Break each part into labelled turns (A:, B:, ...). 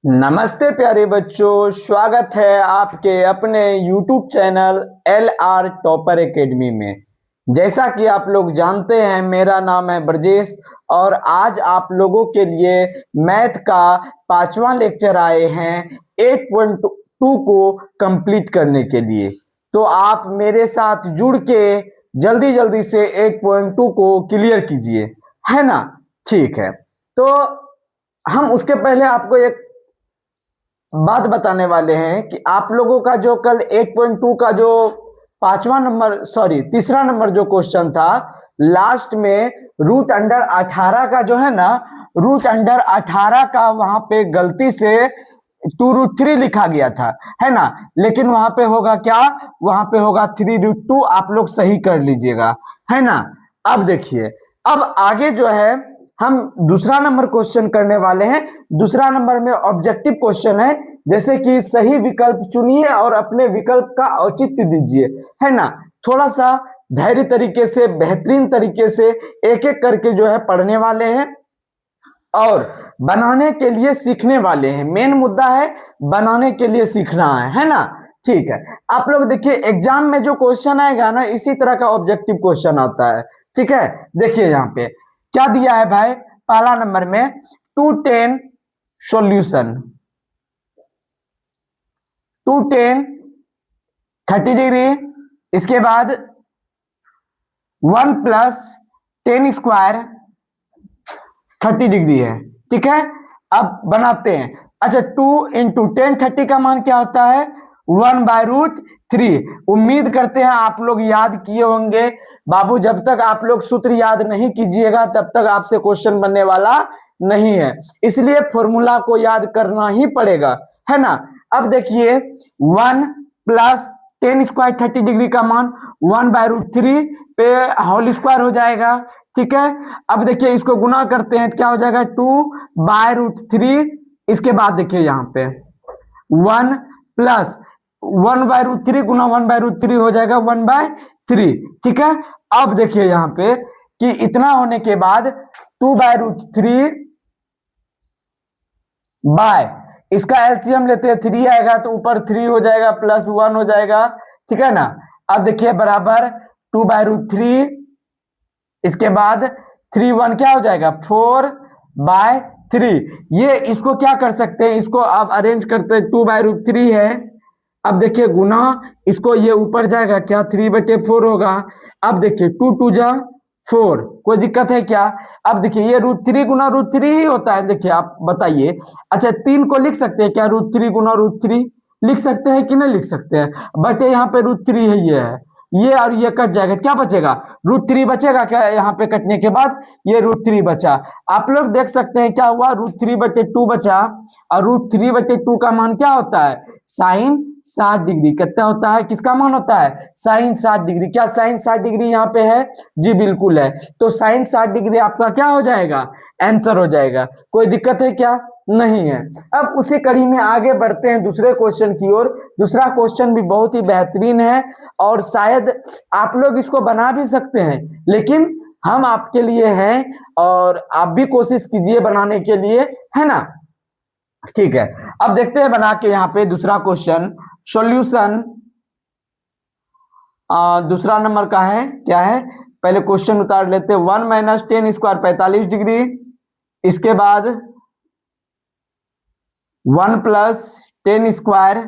A: नमस्ते प्यारे बच्चों, स्वागत है आपके अपने YouTube channel LR topper academy में। जैसा कि आप लोग जानते हैं, मेरा नाम है ब्रजेश और आज आप लोगों के लिए मैथ का 5वां लेक्चर आए हैं 8.2 को कंप्लीट करने के लिए। तो आप मेरे साथ जुड़ के जल्दी जल्दी से 8.2 को क्लियर कीजिए, है ना। ठीक है, तो हम उसके पहले आपको एक बात बताने वाले हैं कि आप लोगों का जो कल 8.2 का जो तीसरा नंबर जो क्वेश्चन था, लास्ट में रूट अंडर 18 का जो है ना, रूट अंडर 18 का वहां पे गलती से 2√3 लिखा गया था, है ना। लेकिन वहां पे होगा क्या, वहां पे होगा 3√2। आप लोग सही कर लीजिएगा, है ना। अब देखिए, अब आगे जो है हम दूसरा नंबर क्वेश्चन करने वाले हैं। दूसरा नंबर में ऑब्जेक्टिव क्वेश्चन है, जैसे कि सही विकल्प चुनिए और अपने विकल्प का औचित्य दीजिए, है ना। थोड़ा सा धैर्य तरीके से, बेहतरीन तरीके से एक एक करके जो है पढ़ने वाले हैं और बनाने के लिए सीखने वाले हैं। मेन मुद्दा है बनाने के लिए सीखना है ना। ठीक है, आप लोग देखिए एग्जाम में जो क्वेश्चन आएगा ना, इसी तरह का ऑब्जेक्टिव क्वेश्चन आता है। ठीक है, देखिए यहाँ पे क्या दिया है भाई। पहला नंबर में 210 सॉल्यूशन, 210 30 डिग्री, इसके बाद 1 प्लस 10 स्क्वायर 30 डिग्री है। ठीक है, अब बनाते हैं। अच्छा, 2 इंटू 10 30 का मान क्या होता है, 1/√3। उम्मीद करते हैं आप लोग याद किए होंगे। बाबू, जब तक आप लोग सूत्र याद नहीं कीजिएगा तब तक आपसे क्वेश्चन बनने वाला नहीं है, इसलिए फॉर्मूला को याद करना ही पड़ेगा, है ना। अब देखिए 1 प्लस 10 स्क्वायर 30 डिग्री का मान 1/√3 पे होल स्क्वायर हो जाएगा। ठीक है, अब देखिए इसको गुना करते हैं, क्या हो जाएगा 2/√3। इसके बाद देखिए यहाँ पे 1 प्लस 1/√3 गुना 1/√3 हो जाएगा 1/3। ठीक है, अब देखिए यहाँ पे कि इतना होने के बाद 2/√3 बाय, इसका एलसीएम लेते हैं 3 आएगा तो ऊपर 3 हो जाएगा प्लस 1 हो जाएगा। ठीक है ना। अब देखिए बराबर 2/√3, इसके बाद 3 1 क्या हो जाएगा 4/3। ये इसको क्या कर सकते हैं, इसको आप अरेंज करते हैं, 2/√3 है। अब देखिए गुना, इसको ये ऊपर जाएगा क्या 3/4 होगा। अब देखिए 2 2 जा 4, कोई दिक्कत है क्या। अब देखिए ये √3 गुना √3 ही होता है। देखिए आप बताइए, अच्छा 3 को लिख सकते हैं क्या, √3 गुना √3 लिख सकते हैं कि नहीं लिख सकते हैं। बटे यहाँ पे √3 है, ये है, ये और ये कट जाएगा, क्या बचेगा √3 बचेगा क्या, यहाँ पे कटने के बाद ये √3 बचा। आप लोग देख सकते हैं क्या हुआ, √3/2 बचा और √3/2 का मान क्या होता है, साइन 60 डिग्री। कितना होता है, किसका मान होता है, साइन 60 डिग्री। क्या साइन 60 डिग्री यहाँ पे है, जी बिल्कुल है। तो साइन 60 डिग्री आपका क्या हो जाएगा, आंसर हो जाएगा। कोई दिक्कत है क्या, नहीं है। अब उसी कड़ी में आगे बढ़ते हैं दूसरे क्वेश्चन की ओर। दूसरा क्वेश्चन भी बहुत ही बेहतरीन है और शायद आप लोग इसको बना भी सकते हैं, लेकिन हम आपके लिए हैं और आप भी कोशिश कीजिए बनाने के लिए, है ना। ठीक है, अब देखते हैं बना के यहाँ पे दूसरा क्वेश्चन सॉल्यूशन। दूसरा नंबर का है, क्या है, पहले क्वेश्चन उतार लेते हैं। 1 - 10 स्क्वायर 45 डिग्री, इसके बाद 1 प्लस 10 स्क्वायर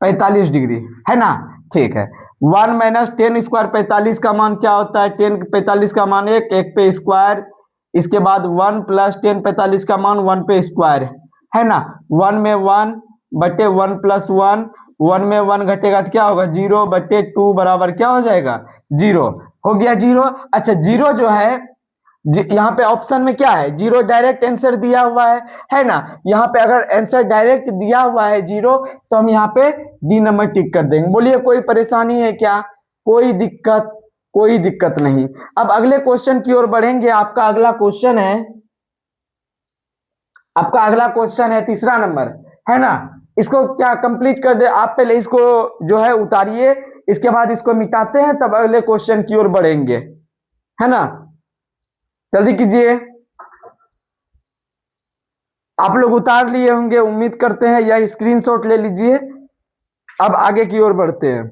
A: 45 डिग्री, है ना। ठीक है, 1 - 10 स्क्वायर 45 का मान क्या होता है, 10 45 का मान 1 1 पे स्क्वायर, इसके बाद 1 प्लस 10 45 का मान 1 पे स्क्वायर, है ना। 1 में 1 बटे 1 प्लस 1, 1 में 1 घटेगा तो क्या होगा 0/2 बराबर क्या हो जाएगा 0, हो गया 0। अच्छा 0 जो है, यहाँ पे ऑप्शन में क्या है, 0 डायरेक्ट आंसर दिया हुआ है ना। यहाँ पे अगर आंसर डायरेक्ट दिया हुआ है 0 तो हम यहाँ पे डी नंबर टिक कर देंगे। बोलिए कोई परेशानी है क्या, कोई दिक्कत, कोई दिक्कत नहीं। अब अगले क्वेश्चन की ओर बढ़ेंगे। आपका अगला क्वेश्चन है, आपका अगला क्वेश्चन है तीसरा नंबर, है ना। इसको क्या कंप्लीट कर दे आप, पहले इसको जो है उतारिए, इसके बाद इसको मिटाते हैं, तब अगले क्वेश्चन की ओर बढ़ेंगे, है ना। जल्दी कीजिए। आप लोग उतार लिए होंगे, उम्मीद करते हैं, या स्क्रीनशॉट ले लीजिए। अब आगे की ओर बढ़ते हैं।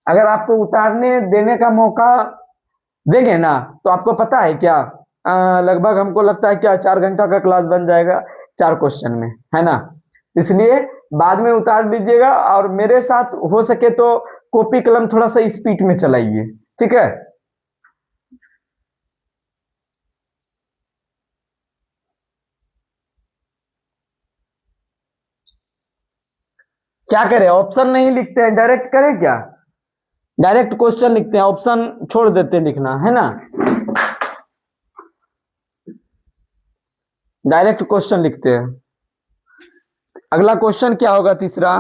A: अगर आपको उतारने देने का मौका देंगे ना तो आपको पता है क्या, लगभग हमको लगता है क्या 4 घंटा का क्लास बन जाएगा 4 क्वेश्चन में, है ना। इसलिए बाद में उतार लीजिएगा, और मेरे साथ हो सके तो कॉपी कलम थोड़ा सा स्पीड में चलाइए, ठीक है। क्या करें, ऑप्शन नहीं लिखते हैं, डायरेक्ट करें क्या, डायरेक्ट क्वेश्चन लिखते हैं, ऑप्शन छोड़ देते हैं लिखना, है ना। डायरेक्ट क्वेश्चन लिखते हैं। अगला क्वेश्चन क्या होगा, तीसरा,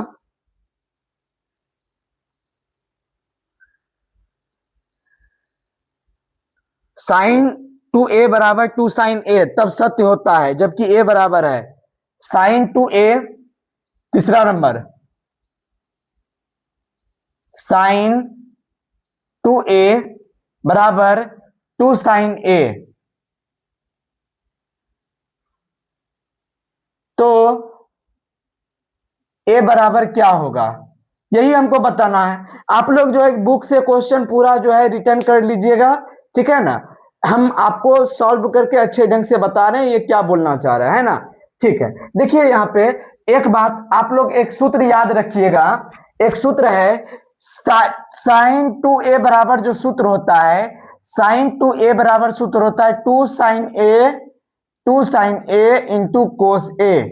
A: साइन टू ए बराबर टू साइन ए तब सत्य होता है जबकि ए बराबर है साइन टू ए। तीसरा नंबर, साइन टू ए बराबर टू साइन ए, तो ए बराबर क्या होगा, यही हमको बताना है। आप लोग जो है बुक से क्वेश्चन पूरा जो है रिटर्न कर लीजिएगा, ठीक है ना। हम आपको सॉल्व करके अच्छे ढंग से बता रहे हैं ये क्या बोलना चाह रहा है ना, ठीक है। देखिए यहाँ पे एक बात आप लोग, एक सूत्र याद रखिएगा। एक सूत्र है साइन टू ए बराबर, जो सूत्र होता है साइन टू ए बराबर सूत्र होता है two sine A into cos A,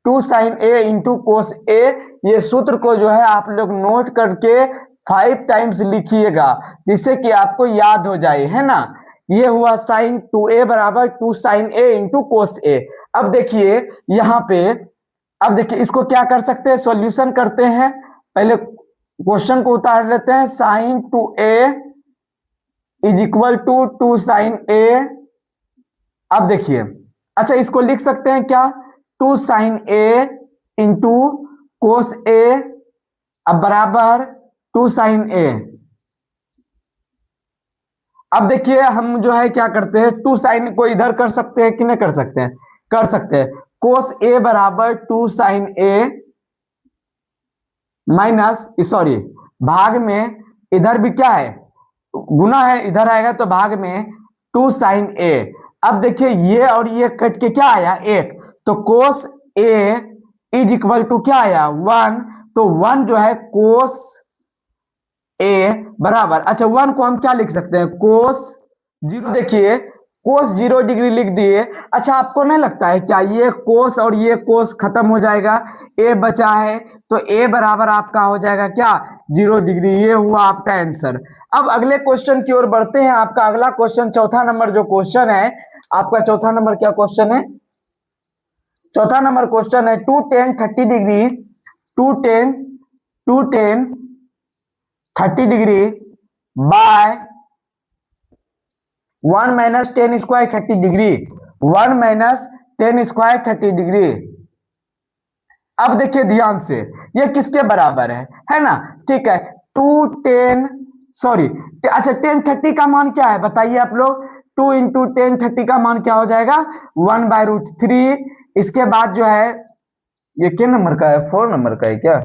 A: two sine A into cos A. ये सूत्र को जो है आप लोग नोट करके 5 टाइम्स लिखिएगा, जिससे कि आपको याद हो जाए, है ना। ये हुआ साइन टू ए बराबर two sine A into cos A. अब देखिए यहाँ पे, अब देखिए इसको क्या कर सकते हैं, सॉल्यूशन करते हैं। पहले क्वेश्चन को उतार लेते हैं, sine two A is equal to two sine A. अब देखिए, अच्छा इसको लिख सकते हैं क्या, two sine A into cos A, अब बराबर टू साइन ए। अब देखिए हम जो है क्या करते हैं, टू साइन को इधर कर सकते हैं कि नहीं कर सकते हैं, कर सकते हैं। कोस ए बराबर two sine A minus, sorry भाग में, इधर भी क्या है गुना है, इधर आएगा तो भाग में टू साइन ए। अब देखिए ये और ये कट के क्या आया, एक, तो कोस ए इज इक्वल टू क्या आया, 1। तो 1 जो है कोस ए बराबर, अच्छा 1 को हम क्या लिख सकते हैं, कोस 0। देखिए कोस 0 डिग्री लिख दिए। अच्छा आपको नहीं लगता है क्या ये कोस और ये कोस खत्म हो जाएगा, ए बचा है, तो ए बराबर आपका हो जाएगा क्या, 0 डिग्री। ये हुआ आपका आंसर। अब अगले क्वेश्चन की ओर बढ़ते हैं। आपका अगला क्वेश्चन, चौथा नंबर जो क्वेश्चन है आपका, चौथा नंबर क्या क्वेश्चन है, चौथा नंबर क्वेश्चन है 2 tan 30 degree, 2 tan 30 degree by 1 minus ten square 30 degree, 1 minus ten square 30 degree. अब देखिए ध्यान से, ये किसके बराबर है ना, ठीक है। 2 10 सॉरी, अच्छा टेन 30 का मान क्या है बताइए आप लोग, 2 इंटू टेन 30 का मान क्या हो जाएगा, 1/√3। इसके बाद जो है ये क्या नंबर का है, 4 नंबर का है क्या,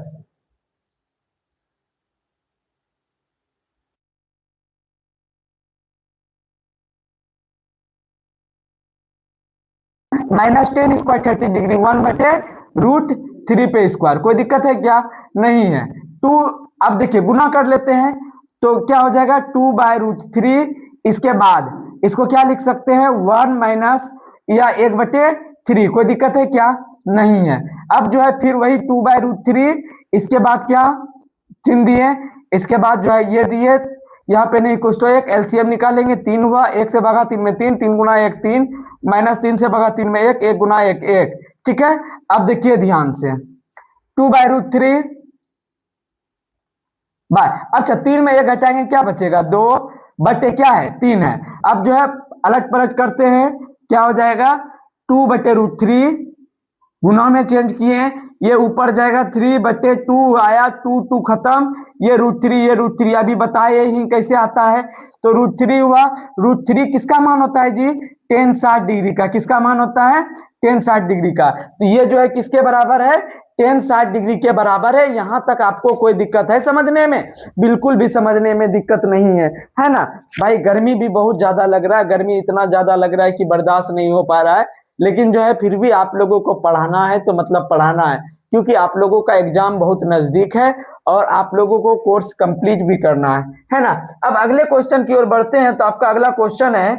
A: माइनस टेन स्क्वायर 30 डिग्री 1/√3 पे स्क्वायर। कोई दिक्कत है क्या, नहीं है। 2, अब देखिए गुना कर लेते हैं तो क्या हो जाएगा 2/√3। इसके बाद इसको क्या लिख सकते हैं, 1 माइनस या 1/3। कोई दिक्कत है क्या, नहीं है। अब जो है फिर वही 2/√3, इसके बाद क्या चिन्ह दिए, इसके बाद जो है ये दिए, यहाँ पे नहीं कुछ तो एक, एलसीएम निकालेंगे, 3 हुआ, 1 से भागा 3 में 3, 3 गुना 1 3, माइनस 3 से भागा 3 में 1, 1 गुना 1 1, ठीक है। अब देखिए ध्यान से, 2/√3 बाय, अच्छा 3 में 1 घटाएंगे क्या बचेगा, 2 बटे क्या है 3 है। अब जो है अलट पलट करते हैं, क्या हो जाएगा 2/√3, गुना में चेंज किए हैं, ये ऊपर जाएगा 3/2 आया, 2 2 खत्म, ये √3 अभी बताए ही कैसे आता है, तो √3 हुआ। √3 किसका मान होता है जी, टेन 60 डिग्री का। किसका मान होता है? टेन 60 डिग्री का। तो ये जो है किसके बराबर है? टेन 60 डिग्री के बराबर है। यहां तक आपको कोई दिक्कत है समझने में? बिल्कुल भी समझने में दिक्कत नहीं है ना भाई? गर्मी भी बहुत ज्यादा लग रहा है, गर्मी इतना ज्यादा लग रहा है कि बर्दाश्त नहीं हो पा रहा है, लेकिन जो है फिर भी आप लोगों को पढ़ाना है तो मतलब पढ़ाना है, क्योंकि आप लोगों का एग्जाम बहुत नजदीक है और आप लोगों को कोर्स कंप्लीट भी करना है ना? अब अगले क्वेश्चन की ओर बढ़ते हैं। तो आपका अगला क्वेश्चन है,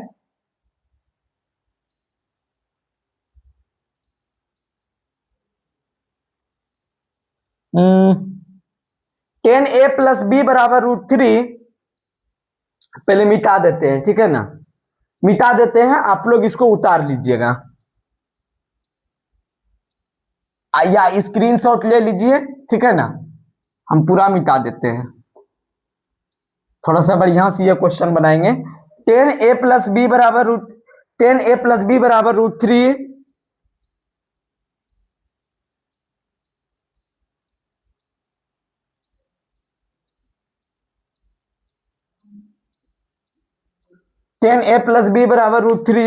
A: टेन ए प्लस बी बराबर रूट थ्री। पहले मिटा देते हैं, ठीक है ना? मिटा देते हैं, आप लोग इसको उतार लीजिएगा या स्क्रीनशॉट ले लीजिए, ठीक है ना? हम पूरा मिटा देते हैं, थोड़ा सा बढ़िया से ये क्वेश्चन बनाएंगे। टेन ए प्लस बी बराबर root, ten A plus B बराबर root three. Ten A plus B बराबर रूट थ्री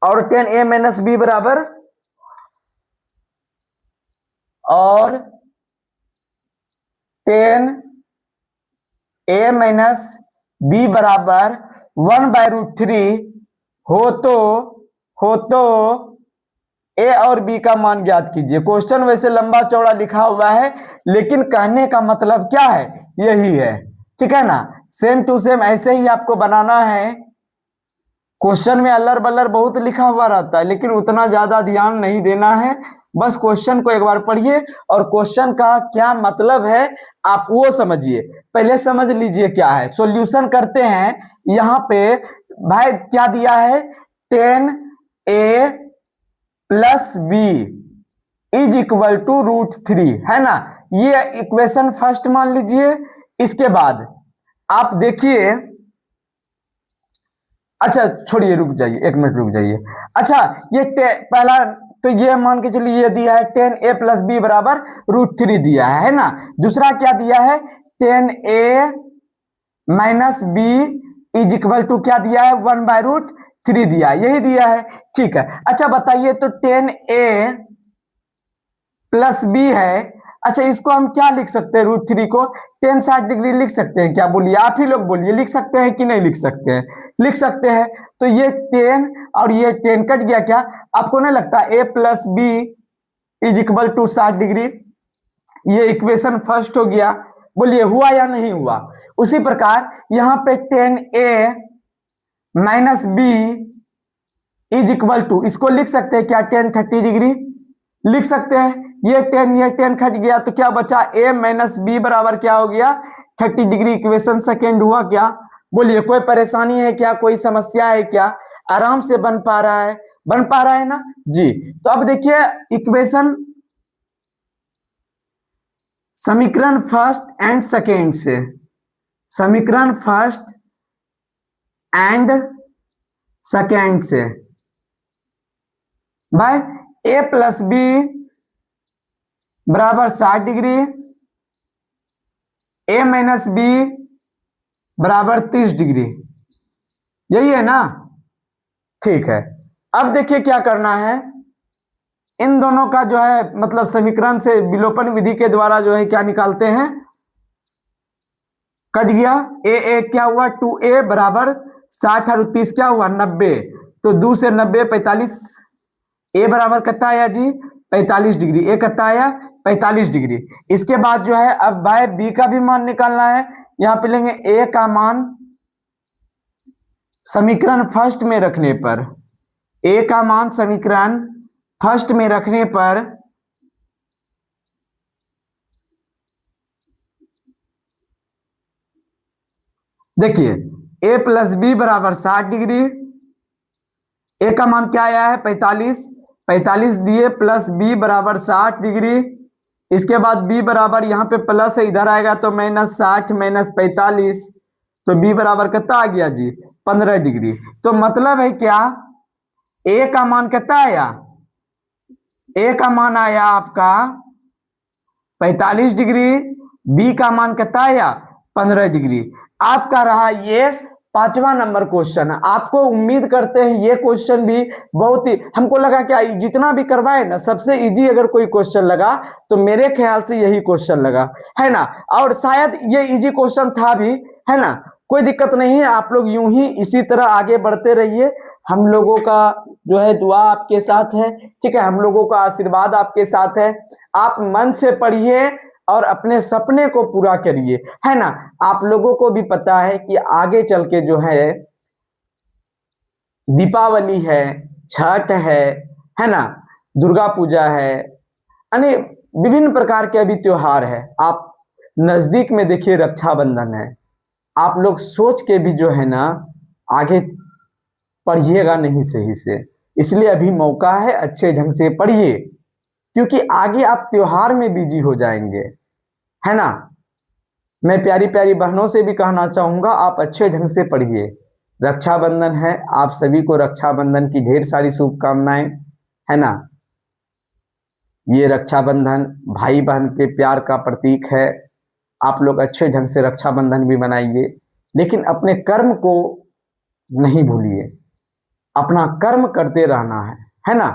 A: और टेन ए माइनस बी बराबर, और टेन ए माइनस बी बराबर वन बाय रूट थ्री हो तो ए और बी का मान ज्ञात कीजिए। क्वेश्चन वैसे लंबा चौड़ा लिखा हुआ है, लेकिन कहने का मतलब क्या है? यही है, ठीक है ना? सेम टू सेम ऐसे ही आपको बनाना है। क्वेश्चन में अल्लर बल्लर बहुत लिखा हुआ रहता है, लेकिन उतना ज्यादा ध्यान नहीं देना है। बस क्वेश्चन को एक बार पढ़िए और क्वेश्चन का क्या मतलब है आप वो समझिए। पहले समझ लीजिए क्या है, सॉल्यूशन करते हैं। यहां पे भाई क्या दिया है? Tan A plus B is equal to root three, है ना? ये इक्वेशन फर्स्ट मान लीजिए। इसके बाद आप देखिए, अच्छा छोड़िए, रुक जाइए, एक मिनट रुक जाइए। अच्छा ये पहला तो ये मान के चलिए ये दिया है टेन ए प्लस बी बराबर रूट थ्री दिया है ना? दूसरा क्या दिया है? Tan A minus B is equal to क्या दिया है? वन बाय रूट थ्री दिया है, यही दिया है, ठीक है। अच्छा बताइए, तो टेन ए प्लस बी है। अच्छा इसको हम क्या लिख सकते हैं? रूट थ्री को टेन 60 डिग्री लिख सकते हैं क्या? बोलिए, आप ही लोग बोलिए, लिख सकते हैं कि नहीं लिख सकते हैं? लिख सकते हैं। तो ये टेन और ये टेन कट गया क्या? आपको नहीं लगता A plus B is equal to 60 degree? ये इक्वेशन फर्स्ट हो गया। बोलिए हुआ या नहीं हुआ? उसी प्रकार यहां पे tan A minus B is equal to, इसको लिख सकते हैं क्या? टेन 30 डिग्री लिख सकते हैं। ये टेन कट गया तो क्या बचा? ए माइनस बी बराबर क्या हो गया? 30 डिग्री। इक्वेशन सेकेंड हुआ क्या? बोलिए कोई परेशानी है क्या? कोई समस्या है क्या? आराम से बन पा रहा है? बन पा रहा है ना जी? तो अब देखिए इक्वेशन, समीकरण फर्स्ट एंड सेकेंड से, समीकरण फर्स्ट एंड सेकेंड से भाई ए प्लस बी बराबर 60 डिग्री, ए माइनस बी बराबर 30 डिग्री, यही है ना? ठीक है। अब देखिए क्या करना है, इन दोनों का जो है मतलब समीकरण से विलोपन विधि के द्वारा जो है क्या निकालते हैं? कट गया ए क्या हुआ? 2a बराबर 60 और 30 क्या हुआ? 90। तो 2 से 90 45। ए बराबर कितना आया जी? 45 डिग्री। ए कितना आया? 45 डिग्री। इसके बाद जो है अब भाई बी का भी मान निकालना है। यहां पे लेंगे ए का मान समीकरण फर्स्ट में रखने पर, ए का मान समीकरण फर्स्ट में रखने पर देखिए ए प्लस बी बराबर 60 डिग्री, ए का मान क्या आया है? 45। 45 दिए प्लस बी बराबर 60 डिग्री। इसके बाद बी बराबर यहाँ पे प्लस है, इधर आएगा तो माइनस 60 माइनस 45, तो बी बराबर कितना आ गया जी? 15 डिग्री। तो मतलब है क्या? ए का मान कितना आया? ए का मान आया आपका 45 डिग्री, बी का मान कितना आया? 15 डिग्री। आपका रहा ये 5वां नंबर क्वेश्चन। आपको उम्मीद करते हैं ये क्वेश्चन भी बहुत ही, हमको लगा क्या जितना भी करवाए ना सबसे इजी अगर कोई क्वेश्चन लगा तो मेरे ख्याल से यही क्वेश्चन लगा, है ना। और शायद ये इजी क्वेश्चन था भी, है ना। कोई दिक्कत नहीं है, आप लोग यूं ही इसी तरह आगे बढ़ते रहिए। हम लोगों का जो है दुआ आपके साथ है, ठीक है, हम लोगों का आशीर्वाद आपके साथ है। आप मन से पढ़िए और अपने सपने को पूरा करिए, है ना। आप लोगों को भी पता है कि आगे चल के जो है दीपावली है, छठ है ना, दुर्गा पूजा है, यानी विभिन्न प्रकार के अभी त्योहार है। आप नजदीक में देखिए रक्षाबंधन है। आप लोग सोच के भी जो है ना आगे पढ़िएगा नहीं सही से, इसलिए अभी मौका है, अच्छे ढंग से पढ़िए, क्योंकि आगे आप त्योहार में बिजी हो जाएंगे, है ना। मैं प्यारी प्यारी बहनों से भी कहना चाहूंगा, आप अच्छे ढंग से पढ़िए। रक्षाबंधन है, आप सभी को रक्षाबंधन की ढेर सारी शुभकामनाएं, है ना। ये रक्षाबंधन भाई बहन के प्यार का प्रतीक है। आप लोग अच्छे ढंग से रक्षाबंधन भी मनाइए, लेकिन अपने कर्म को नहीं भूलिए, अपना कर्म करते रहना है ना।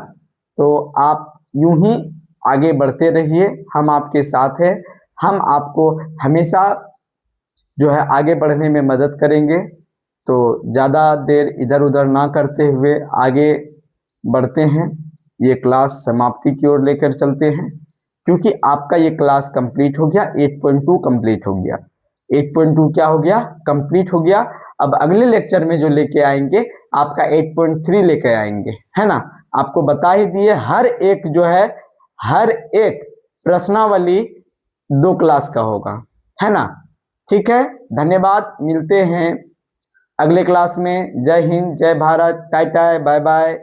A: तो आप यूं ही आगे बढ़ते रहिए, हम आपके साथ हैं। हम आपको हमेशा जो है आगे बढ़ने में मदद करेंगे। तो ज़्यादा देर इधर उधर ना करते हुए आगे बढ़ते हैं, ये क्लास समाप्ति की ओर लेकर चलते हैं, क्योंकि आपका ये क्लास कंप्लीट हो गया, 8.2 कंप्लीट हो गया। 8.2 क्या हो गया? कंप्लीट हो गया। अब अगले लेक्चर में जो लेके आएंगे आपका 8.3 लेके आएंगे, है ना। आपको बता ही दिए, हर एक जो है हर एक प्रश्नावली 2 क्लास का होगा, है ना। ठीक है, धन्यवाद, मिलते हैं अगले क्लास में। जय हिंद, जय भारत, टाटा, बाय बाय।